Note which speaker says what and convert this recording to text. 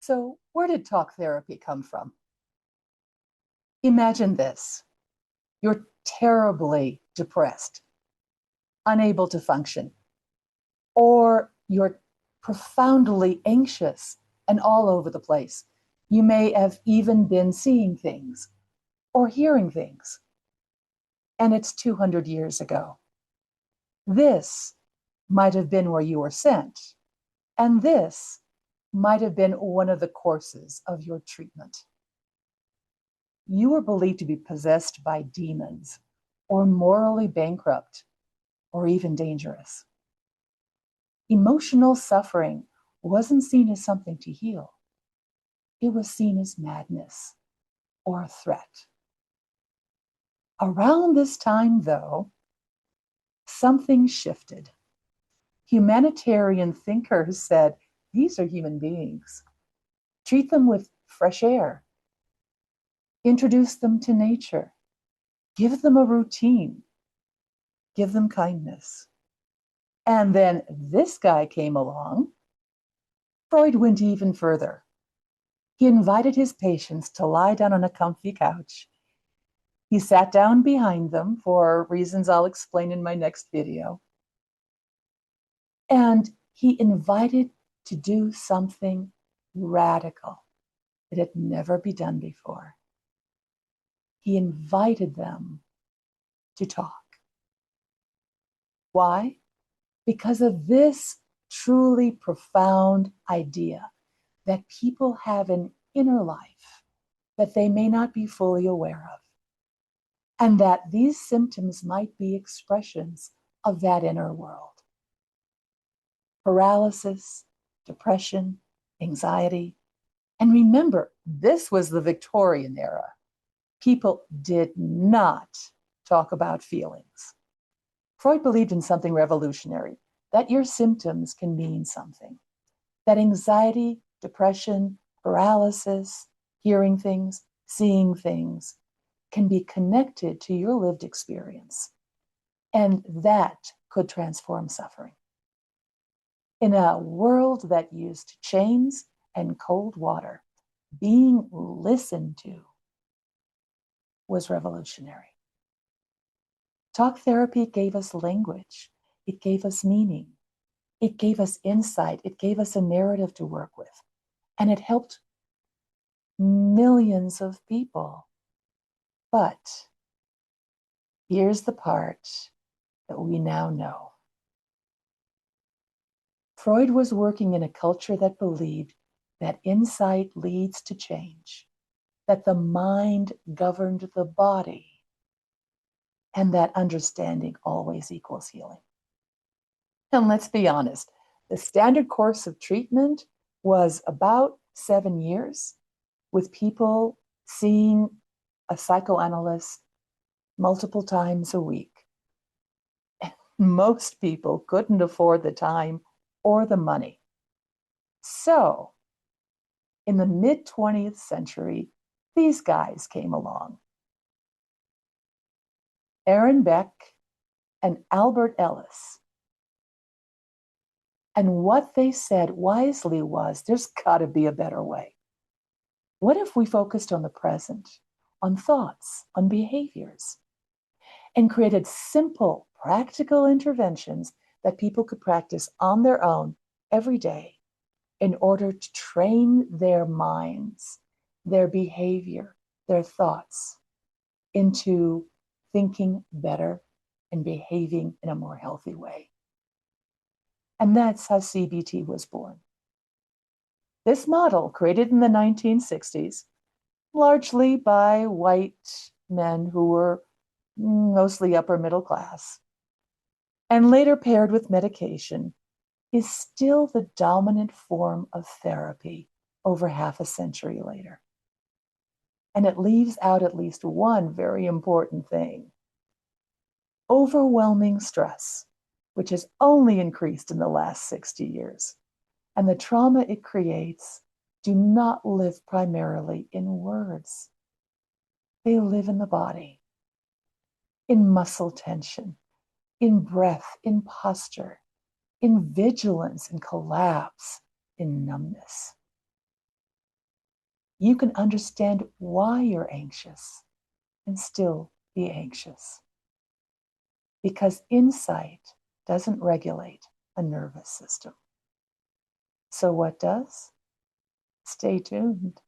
Speaker 1: So, where did talk therapy come from? Imagine this: you're terribly depressed, unable to function, or you're profoundly anxious and all over the place. You may have even been seeing things or hearing things, and it's 200 years ago. This might have been where you were sent, and this might have been one of the courses of your treatment. You were believed to be possessed by demons, or morally bankrupt, or even dangerous. Emotional suffering wasn't seen as something to heal. It was seen as madness or a threat. Around this time, though, something shifted. Humanitarian thinkers said, these are human beings. Treat them with fresh air. Introduce them to nature. Give them a routine. Give them kindness. And then this guy came along. Freud went even further. He invited his patients to lie down on a comfy couch. He sat down behind them for reasons I'll explain in my next video. And he invited to do something radical that had never been done before. He invited them to talk. Why? Because of this truly profound idea that people have an inner life that they may not be fully aware of, and that these symptoms might be expressions of that inner world. Paralysis, depression, anxiety. And remember, this was the Victorian era. People did not talk about feelings. Freud believed in something revolutionary, that your symptoms can mean something. That anxiety, depression, paralysis, hearing things, seeing things can be connected to your lived experience. And that could transform suffering. In a world that used chains and cold water, being listened to was revolutionary. Talk therapy gave us language. It gave us meaning. It gave us insight. It gave us a narrative to work with. And it helped millions of people. But here's the part that we now know. Freud was working in a culture that believed that insight leads to change, that the mind governed the body, and that understanding always equals healing. And let's be honest, the standard course of treatment was about 7 years, with people seeing a psychoanalyst multiple times a week. Most people couldn't afford the time or the money. So, in the mid-20th century, these guys came along. Aaron Beck and Albert Ellis. And what they said wisely was, there's got to be a better way. What if we focused on the present, on thoughts, on behaviors, and created simple, practical interventions that people could practice on their own every day in order to train their minds, their behavior, their thoughts into thinking better and behaving in a more healthy way. And that's how CBT was born. This model, created in the 1960s, largely by white men who were mostly upper middle class, and later paired with medication, is still the dominant form of therapy over half a century later. And it leaves out at least one very important thing. Overwhelming stress, which has only increased in the last 60 years, and the trauma it creates do not live primarily in words. They live in the body, in muscle tension, in breath, in posture, in vigilance, in collapse, in numbness. you can understand why you're anxious and still be anxious. Because insight doesn't regulate a nervous system. So what does? Stay tuned.